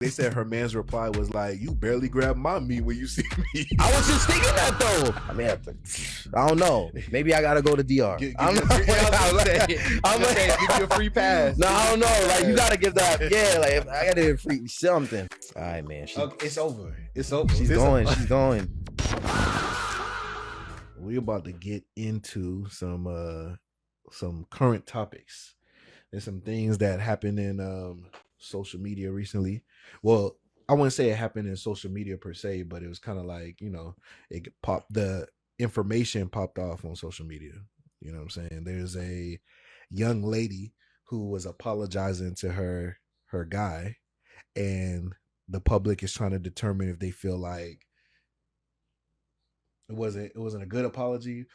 They said her man's reply was like, "You barely grab my meat when you see me." I was just thinking that though. I mean, I don't know. Maybe I gotta go to DR. I'm gonna give you a free pass. No, I don't know. Like you gotta give that. Yeah, like I gotta give free something. All right, man. It's over. It's over. She's going. She's going. We're about to get into some current topics. There's some things that happened in social media recently. Well, I wouldn't say it happened in social media per se, but it was kind of like, the information popped off on social media. You know what I'm saying? There's a young lady who was apologizing to her guy, and the public is trying to determine if they feel like it wasn't a good apology.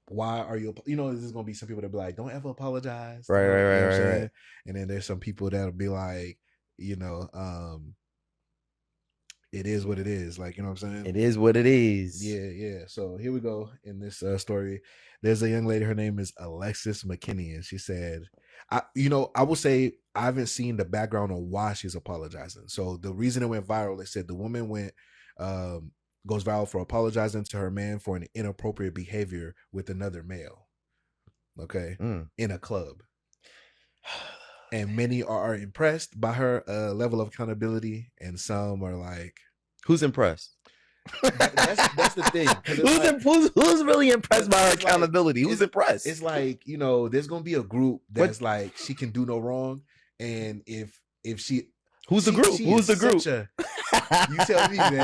Why are you? There's gonna be some people that be like, "Don't ever apologize." Right. And then there's some people that'll be like, it is what it is. Like, you know what I'm saying? It is what it is. Yeah. So here we go in this story. There's a young lady. Her name is Alexis McKinney, and she said, I will say I haven't seen the background on why she's apologizing. So the reason it went viral, they said the woman goes viral for apologizing to her man for an inappropriate behavior with another male. Okay, in a club. And many are impressed by her level of accountability, and some are like, "Who's impressed?" That's the thing. Who's really impressed by her accountability? Who's impressed? It's like, there's gonna be a group that's like, she can do no wrong, and if she, who's the group? Who's the group? You tell me, man. You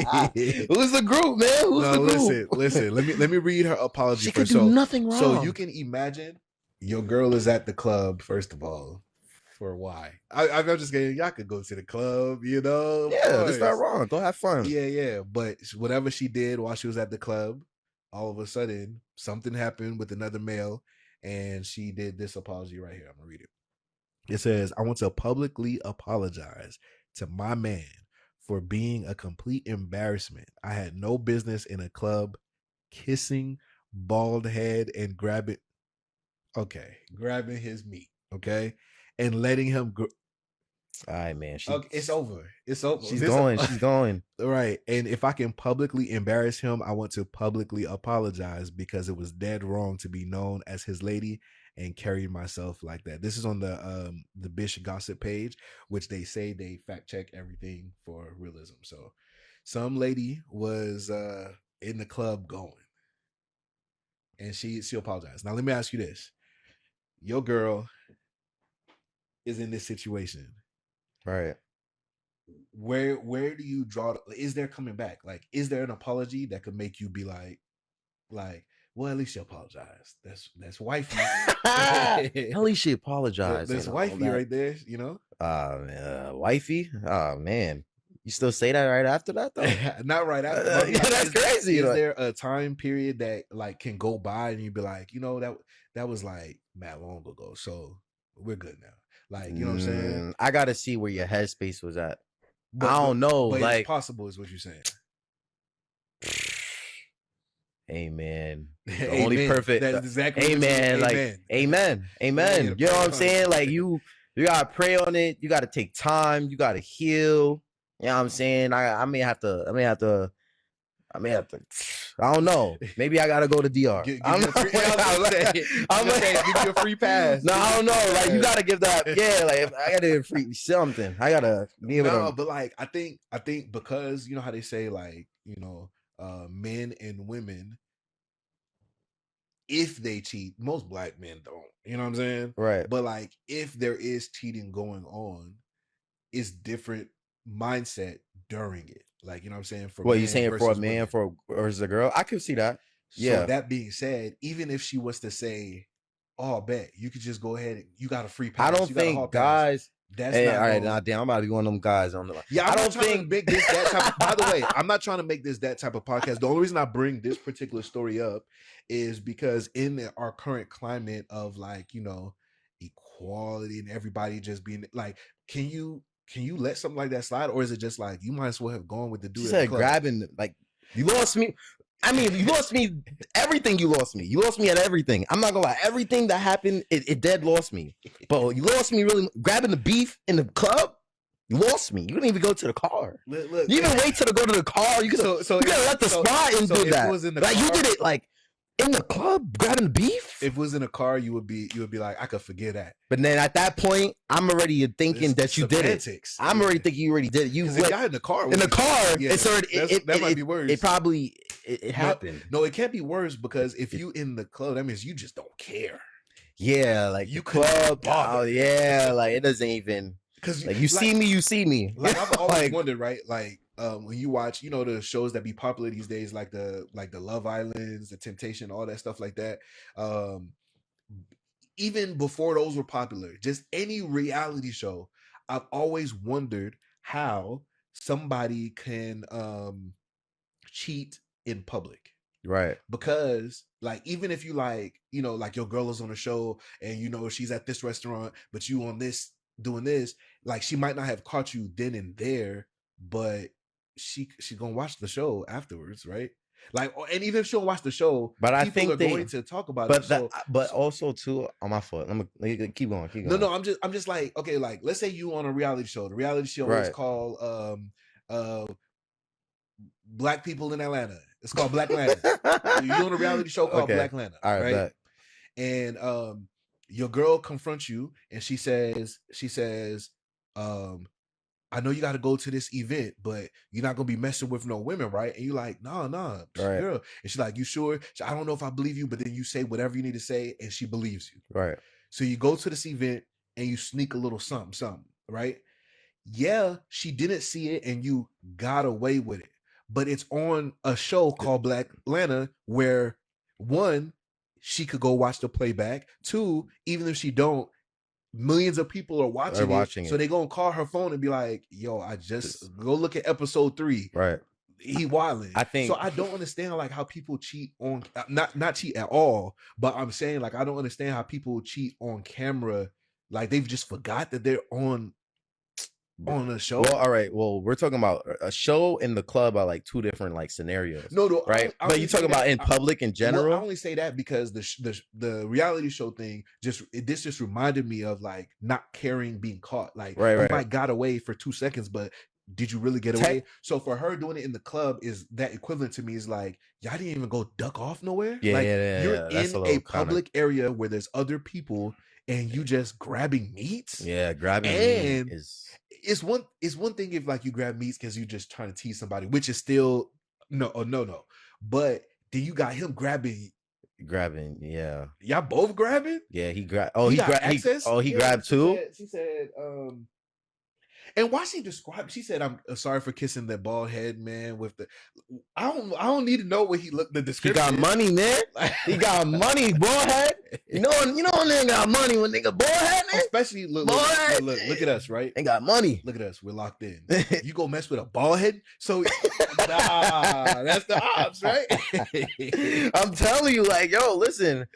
tell me. Who's the group, man? Who's the group? Listen. Let me read her apology. She could do nothing wrong. So you can imagine your girl is at the club. First of all, for why? I'm just kidding. Y'all could go to the club, Yeah, it's not wrong. Go have fun. Yeah. But whatever she did while she was at the club, all of a sudden something happened with another male, and she did this apology right here. I'm gonna read it. It says, "I want to publicly apologize to my man for being a complete embarrassment. I had no business in a club kissing bald head and grabbing his meat, okay, and letting him go." All right, man. It's over. It's over. She's going. Right. And if I can publicly embarrass him, I want to publicly apologize, because it was dead wrong to be known as his lady and carry myself like that. This is on the Bish Gossip page, which they say they fact check everything for realism. So some lady was in the club going, and she apologized. Now let me ask you this. Your girl is in this situation. Right. Where do you draw? Is there coming back? Like, is there an apology that could make you be like, well, at least she apologized. That's wifey. At least she apologized. That's wifey right there, wifey? Oh, man. You still say that right after that, though? Not right after. That's crazy. Is there a time period that like can go by and you'd be like, that was like mad long ago, so we're good now. Like, you know what I'm saying? I gotta see where your headspace was at. I don't know. But like, it's possible, is what you're saying. Amen. The Amen. only perfect. That's exactly. Amen. Like, amen. You know what I'm saying? Like, you gotta pray on it. You gotta take time. You gotta heal. You know what I'm saying? I may have to. I don't know. Maybe I gotta go to DR. I'm gonna give you a free pass. No, I don't know. Like, you gotta give that. Yeah, like I gotta give free something. I gotta be able to. No, but like I think because you know how they say, like, men and women, if they cheat, most black men don't. You know what I'm saying? Right. But like, if there is cheating going on, it's different mindset during it. Like, you know what I'm saying? For what you saying, for a man, versus a girl? I could see that. Yeah. So that being said, even if she was to say, "Oh, bet you could just go ahead and you got a free pass," I don't think guys. That's hey, not all right, now. Damn, I'm about to be one of them guys on the line. Yeah, I don't think make this that type. By the way, I'm not trying to make this that type of podcast. The only reason I bring this particular story up is because in our current climate of, like, equality and everybody just being like, can you let something like that slide, or is it just like you might as well have gone with the dude? She said grabbing, like, you lost me. I mean, you lost me everything. You lost me at everything. I'm not gonna lie. Everything that happened, it dead lost me. But you lost me really grabbing the beef in the club. You lost me. You didn't even go to the car. Look, you even wait till to go to the car. You could have let the spot and do that. Like you did it like in the club grabbing beef. If it was in a car, you would be like, I could forget that. But then at that point, I'm already thinking that you did it. I'm already thinking you already did it. You got in the car. In the car, yeah, it's already that might be worse. It probably happened. No, it can't be worse because if you in the club, that means you just don't care. Yeah, like you club. Oh yeah, like it doesn't even. Because like you see me, you see me. Like I've always wondered, right? Like when you watch, the shows that be popular these days, like the Love Islands, the Temptation, all that stuff like that. Even before those were popular, just any reality show, I've always wondered how somebody can cheat in public. Right. Because like even if you like your girl is on a show and she's at this restaurant, but you on this doing this, like she might not have caught you then and there, but she gonna watch the show afterwards, right? Like, and even if she don't watch the show, but I think they're going to talk about it. But also too on my foot. I'm gonna keep going. No, I'm just like, okay, like let's say you on a reality show. The reality show is called Black People in Atlanta. It's called Black Atlanta. You're on a reality show called Black Atlanta, all right? And your girl confronts you and she says, I know you got to go to this event, but you're not gonna be messing with no women, right? And you're like, nah, girl. And she's like, you sure? I don't know if I believe you, but then you say whatever you need to say, and she believes you, right? So you go to this event and you sneak a little something, right? Yeah, she didn't see it, and you got away with it, but it's on a show called Black Atlanta where one, she could go watch the playback. Two, even if she don't, millions of people are watching it. So they gonna call her phone and be like, yo, I just go look at episode 3. Right. He wilding. I think so. I don't understand like how people cheat on not cheat at all, but I'm saying like I don't understand how people cheat on camera. Like they've just forgot that they're on a show. Well, all right. Well, we're talking about a show in the club are like two different like scenarios. No, right. But you talking about in public in general. I only say that because the reality show thing just reminded me of like not caring being caught. Like you might got away for 2 seconds, but did you really get away? So for her doing it in the club is that equivalent to me is like y'all didn't even go duck off nowhere. Yeah, like, you're in a public area where there's other people and you just grabbing meats. Yeah, grabbing meat is. It's one thing if like you grab meats because you're just trying to tease somebody, which is still no. But then you got him grabbing. Yeah. Y'all both grabbing? Yeah, he grabbed. Oh, he grabbed. He grabbed too. She said, and why she described? She said, "I'm sorry for kissing that bald head man with the." I don't need to know what he looked. The description. He got money, man. He got money, bald head. You know, nigga got money when nigga bald head, man. Especially look at us, right? They got money. Look at us. We're locked in. You go mess with a bald head, so that's the odds, right? I'm telling you, like, yo, listen,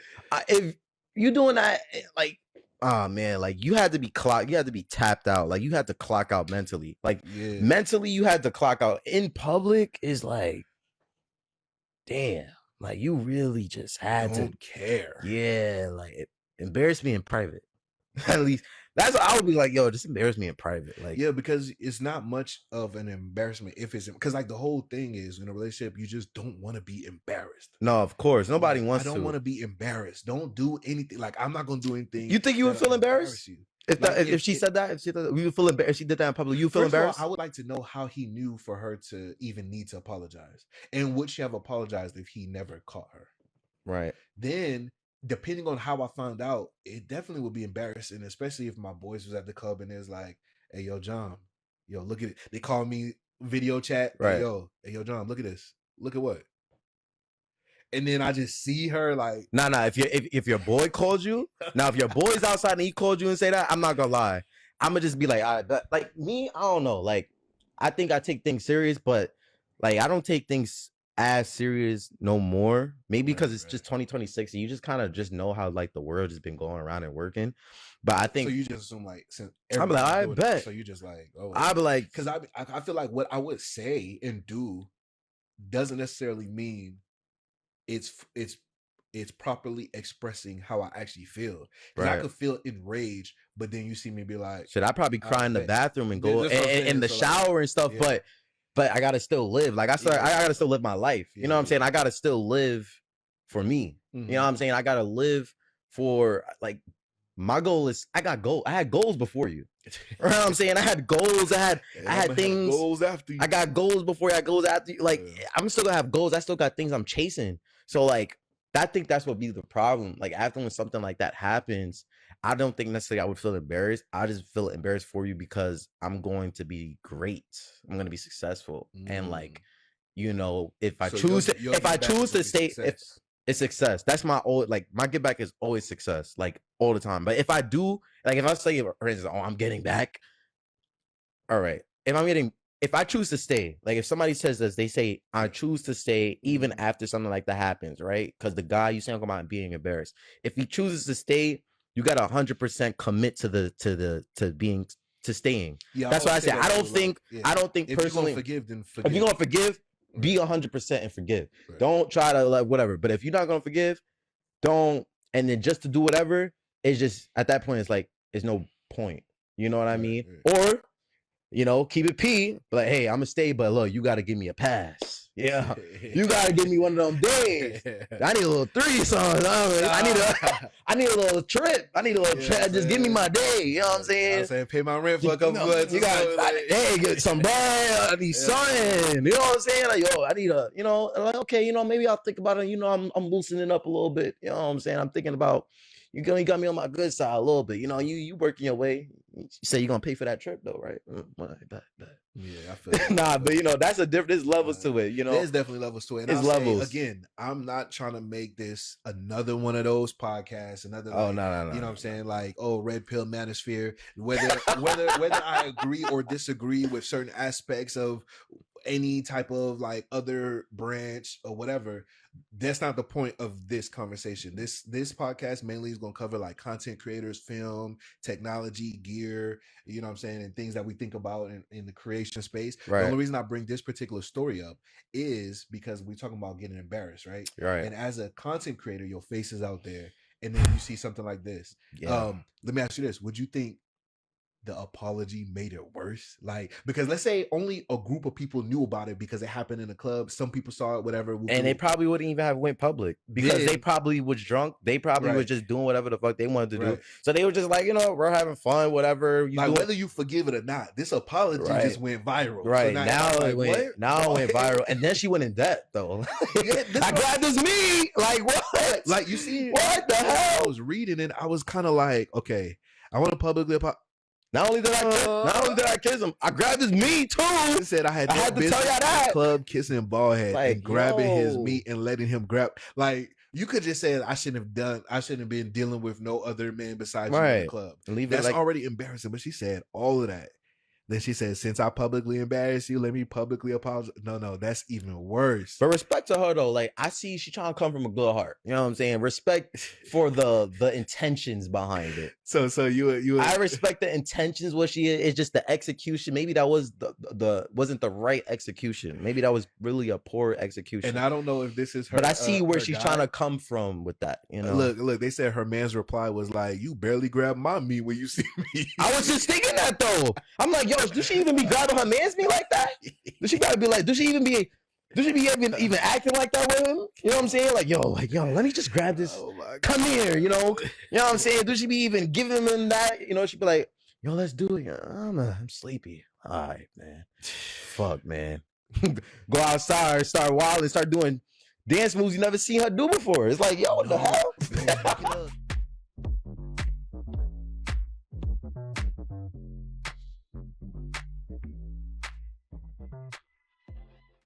if you doing that, like. Oh man, like you had to be tapped out. Like you had to clock out mentally. Like mentally, you had to clock out. In public is like, damn, like you really just had to care. Yeah, like it embarrassed me in private. At least that's what I would be like, yo, just embarrass me in private. Like, yeah, because it's not much of an embarrassment if it's because like the whole thing is in a relationship, you just don't want to be embarrassed. No, of course, nobody wants to. I don't want to be embarrassed. Don't do anything. Like I'm not gonna do anything. You think you would feel embarrassed? If she said that, we would feel embarrassed. If she did that in public, you feel embarrassed. All, I would like to know how he knew for her to even need to apologize, and would she have apologized if he never caught her? Right. Then. Depending on how I found out, it definitely would be embarrassing, especially if my boys was at the club and it's like, hey, yo, John, yo, look at it. They call me video chat. Right. Hey, yo, John, look at this. Look at what? And then I just see her like, nah. If your boy called you, now if your boy's outside and he called you and say that, I'm not gonna lie. I'm gonna just be like, all right, like me, I don't know. Like, I think I take things serious, but like I don't take things as serious no more. Maybe because it's just 2026 and you just kind of just know how like the world has been going around and working. But I think so you just assume like since I'm like, I bet. It, so you just like, oh, I'd be like, because I feel like what I would say and do doesn't necessarily mean it's it's properly expressing how I actually feel. Because I Right. could feel enraged, but then you see me be like, Should I probably cry in the bet. bathroom and go That's what I'm in saying. the So, shower and stuff, yeah. but I gotta still live. Like I gotta still live my life. You know what I'm saying? I gotta still live for me. You know what I'm saying? I gotta live for, like, my goal is, I got goals. I had goals before you. You know what I'm saying? I had goals. I had things. Goals after you. I got goals before you. I got goals after you. Like, I'm still gonna have goals. I still got things I'm chasing. So, like, I think that's what be the problem. Like, after when something like that happens, I don't think necessarily I would feel embarrassed. I just feel embarrassed for you because I'm going to be great. I'm going to be successful. And, like, you know, if I choose to stay, if it's success, that's my get back is always success, like, all the time. But if I do, like, if I say, for instance, I'm getting back, all right. If I choose to stay, like, if somebody says this, they say, I choose to stay even after something like that happens, right? Because the guy you saying about being embarrassed, if he chooses to stay, you got 100% commit to staying. Yeah, that's why I say I don't think personally. If you're gonna forgive, then forgive. If you're gonna forgive, be 100% and forgive. Right. Don't try to, like, whatever. But if you're not gonna forgive, don't. And then just to do whatever, it's just, at that point, it's like, there's no point. You know what I mean? Right. Or, you know, keep it P. Like, hey, I'm gonna stay, but look, you gotta give me a pass. Yeah, you gotta give me one of them days. I need a little threesome. I need a little trip. I need a little trip. Just give me my day. You know what I'm saying? I'm saying, pay my rent for a couple months. You got, hey, get some bread. I need something. You know what I'm saying? Like, yo, I need a, you know, like, okay, you know, maybe I'll think about it. You know, I'm loosening up a little bit. You know what I'm saying? I'm thinking about, you got me on my good side a little bit. You know, you working your way. You say you're gonna pay for that trip though, right? Bet. Yeah, I feel nah, but you know, that's a different. There's levels to it. You know, there's definitely levels to it. And it's levels. Again, I'm not trying to make this another one of those podcasts. Another. No. You know what I'm saying? Like, red pill manosphere. Whether I agree or disagree with certain aspects of any type of, like, other branch or whatever, that's not the point of this conversation. This podcast mainly is going to cover, like, content creators, film, technology, gear, you know what I'm saying, and things that we think about in the creation space. Right. The only reason I bring this particular story up is because we're talking about getting embarrassed, right? And as a content creator, your face is out there, and then you see something like this. Let me ask you this: would you think the apology made it worse? Like, because let's say only a group of people knew about it because it happened in a club. Some people saw it, whatever. And they probably wouldn't even have went public because they probably was drunk. They probably was just doing whatever the fuck they wanted to do. So they were just like, you know, we're having fun, whatever. Whether you forgive it or not, this apology just went viral. Right. So now it went viral. And then she went in debt though. I grabbed this me. Like, what? Like, you see, what the hell? I was reading it. I was kind of like, okay, I want to publicly apologize. Not only did I kiss him, I grabbed his meat too. He said I had to tell y'all that. Club kissing Ballhead, like, and grabbing his meat and letting him grab. Like, you could just say I shouldn't have been dealing with no other man besides you in the club. That's already embarrassing. But she said all of that. Then she said, since I publicly embarrassed you, let me publicly apologize. No, that's even worse. But respect to her though. Like, I see she trying to come from a good heart. You know what I'm saying? Respect for the intentions behind it. So you I respect the intentions. What she is, it's just the execution. Maybe that was the wasn't the right execution. Maybe that was really a poor execution. And I don't know if this is her. But I see where she's trying to come from with that. You know, look. They said her man's reply was like, "You barely grab my meat when you see me." I was just thinking that though. I'm like, yo, does she even be grabbing her man's meat like that? Does she gotta be like? Does she be even acting like that with him? You know what I'm saying? Like, yo, let me just grab this. Oh, come here, you know what I'm saying? Does she be even giving him that? You know, she'd be like, yo, let's do it. I'm sleepy. All right, man. Fuck, man. Go outside, start wilding, start doing dance moves you never seen her do before. It's like, yo, what the hell?